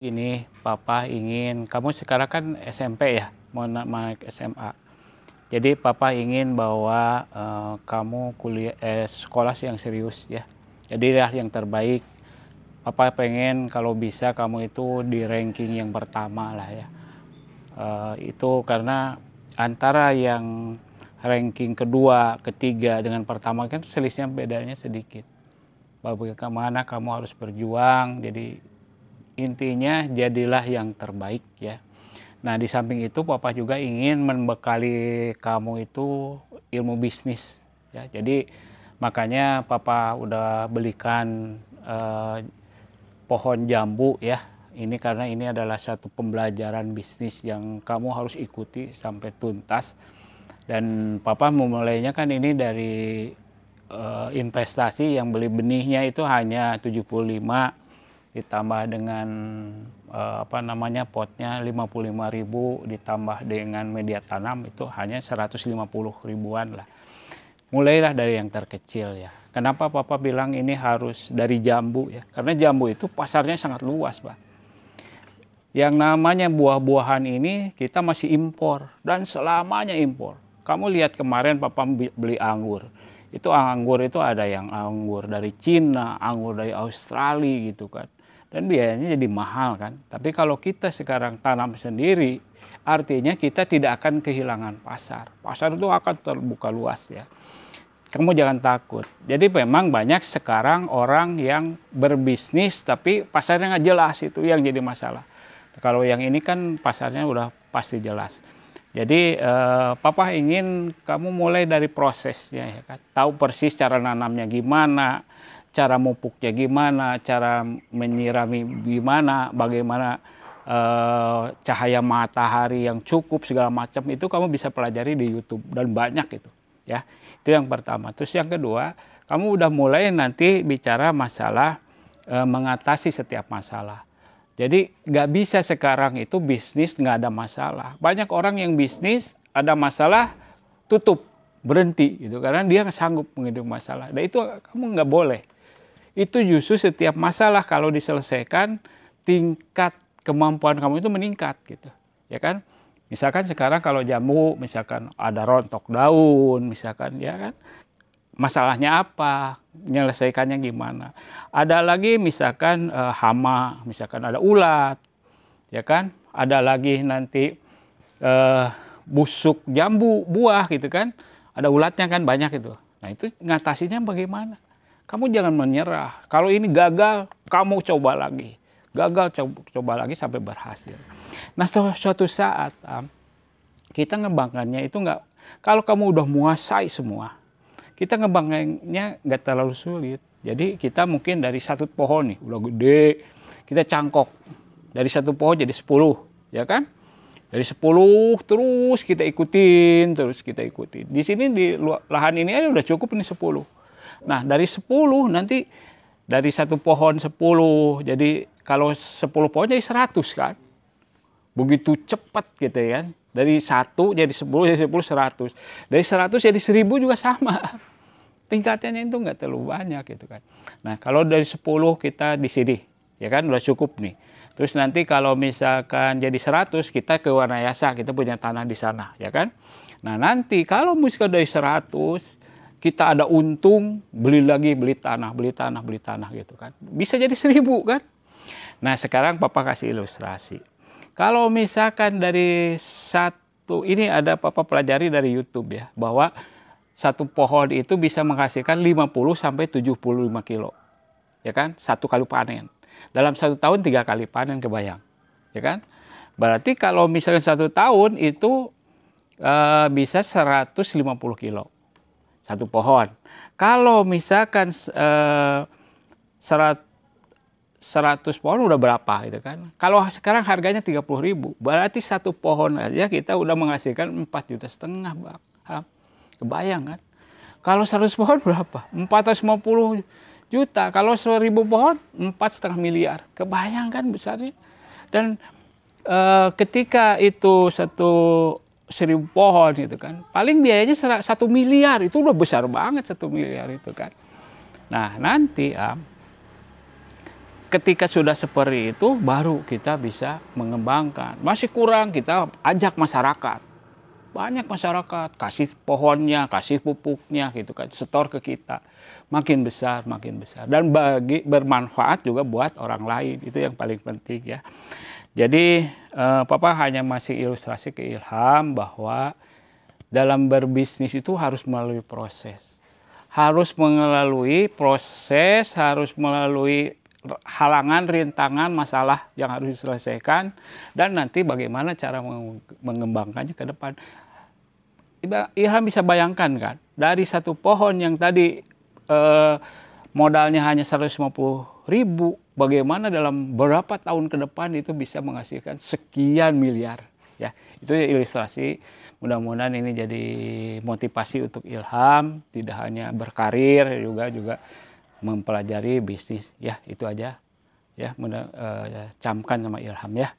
Ini Papa ingin, kamu sekarang kan SMP ya, mau naik SMA. Jadi Papa ingin bahwa kamu sekolah yang serius ya. Jadilah yang terbaik. Papa pengen kalau bisa kamu itu di ranking yang pertama lah ya. Itu karena antara yang ranking kedua, ketiga dengan pertama kan selisihnya bedanya sedikit. Bagaimana kamu harus berjuang, jadi intinya jadilah yang terbaik ya. Nah di samping itu Papa juga ingin membekali kamu itu ilmu bisnis ya. Jadi makanya Papa udah belikan pohon jambu ya. Ini karena ini adalah satu pembelajaran bisnis yang kamu harus ikuti sampai tuntas. Dan Papa memulainya kan ini dari investasi yang beli benihnya itu hanya 75 ditambah dengan potnya 55.000 ditambah dengan media tanam itu hanya 150 ribuan lah. Mulailah dari yang terkecil ya. Kenapa Papa bilang ini harus dari jambu ya? Karena jambu itu pasarnya sangat luas, Pak. Yang namanya buah-buahan ini kita masih impor dan selamanya impor. Kamu lihat kemarin Papa beli anggur. Itu anggur itu ada yang anggur dari Cina, anggur dari Australia gitu kan. Dan biayanya jadi mahal kan. Tapi kalau kita sekarang tanam sendiri, artinya kita tidak akan kehilangan pasar. Pasar itu akan terbuka luas ya. Kamu jangan takut. Jadi memang banyak sekarang orang yang berbisnis tapi pasarnya nggak jelas, itu yang jadi masalah. Kalau yang ini kan pasarnya udah pasti jelas. Jadi Papa ingin kamu mulai dari prosesnya ya kan. Tahu persis cara nanamnya gimana, cara mupuknya gimana, cara menyirami gimana, bagaimana cahaya matahari yang cukup segala macam itu kamu bisa pelajari di YouTube dan banyak itu ya. Itu yang pertama. Terus yang kedua, kamu udah mulai nanti bicara masalah mengatasi setiap masalah. Jadi nggak bisa sekarang itu bisnis nggak ada masalah. Banyak orang yang bisnis ada masalah tutup, berhenti gitu karena dia nggak sanggup menghidupi masalah. Dan itu kamu nggak boleh. Itu justru setiap masalah kalau diselesaikan tingkat kemampuan kamu itu meningkat gitu, ya kan? Misalkan sekarang kalau jambu, misalkan ada rontok daun, misalkan ya kan, masalahnya apa, menyelesaikannya gimana. Ada lagi misalkan hama, misalkan ada ulat, ya kan? Ada lagi nanti busuk jambu, buah gitu kan, ada ulatnya kan banyak itu. Nah itu ngatasinya bagaimana? Kamu jangan menyerah. Kalau ini gagal, kamu coba lagi. Gagal, coba lagi sampai berhasil. Nah, suatu saat kita ngembangkannya itu nggak. Kalau kamu udah menguasai semua, kita ngembangkannya nggak terlalu sulit. Jadi kita mungkin dari satu pohon nih, udah gede, kita cangkok. Dari satu pohon jadi 10, ya kan? Dari 10 terus kita ikutin. Di sini di lahan ini aja udah cukup ini 10. Nah dari 10 nanti dari satu pohon 10, jadi kalau 10 pohon jadi 100 kan. Begitu cepat gitu ya. Dari 1 jadi 10, jadi 10, 100. Dari 100 jadi 1000 juga sama. Tingkatannya itu nggak terlalu banyak gitu kan. Nah kalau dari 10 kita di sini, ya kan udah cukup nih. Terus nanti kalau misalkan jadi 100 kita ke Wanayasa, kita punya tanah di sana, ya kan. Nah nanti kalau misalkan dari 100 kita ada untung, beli tanah gitu kan. Bisa jadi 1000 kan. Nah sekarang Papa kasih ilustrasi. Kalau misalkan dari satu, ini ada Papa pelajari dari YouTube ya, bahwa satu pohon itu bisa menghasilkan 50 sampai 75 kilo. Ya kan? Satu kali panen. Dalam 1 tahun 3 kali panen, kebayang. Ya kan? Berarti kalau misalkan 1 tahun itu bisa 150 kilo. Satu pohon. Kalau misalkan 100 pohon udah berapa gitu kan. Kalau sekarang harganya 30.000, berarti satu pohon aja kita udah menghasilkan 4,5 juta, Bang. Kebayang kan? Kalau 100 pohon berapa? 450 juta. Kalau 1.000 pohon 4,5 miliar. Kebayang kan besarnya? Dan ketika itu 1.000 pohon gitu kan, paling biayanya 1 miliar, itu udah besar banget 1 miliar itu kan. Nah nanti ketika sudah seperti itu baru kita bisa mengembangkan. Masih kurang, kita ajak masyarakat. Banyak masyarakat kasih pohonnya, kasih pupuknya gitu kan, setor ke kita. Makin besar, dan bermanfaat juga buat orang lain. Itu yang paling penting ya. Jadi Papa hanya masih ilustrasi ke Ilham bahwa dalam berbisnis itu harus melalui proses. Harus melalui proses, harus melalui halangan, rintangan, masalah yang harus diselesaikan, dan nanti bagaimana cara mengembangkannya ke depan. Ilham bisa bayangkan kan, dari satu pohon yang tadi modalnya hanya 150.000, bagaimana dalam beberapa tahun ke depan itu bisa menghasilkan sekian miliar. Ya, itu ilustrasi. Mudah-mudahan ini jadi motivasi untuk Ilham, tidak hanya berkarir, juga mempelajari bisnis. Ya, itu aja. Ya, camkan sama Ilham ya.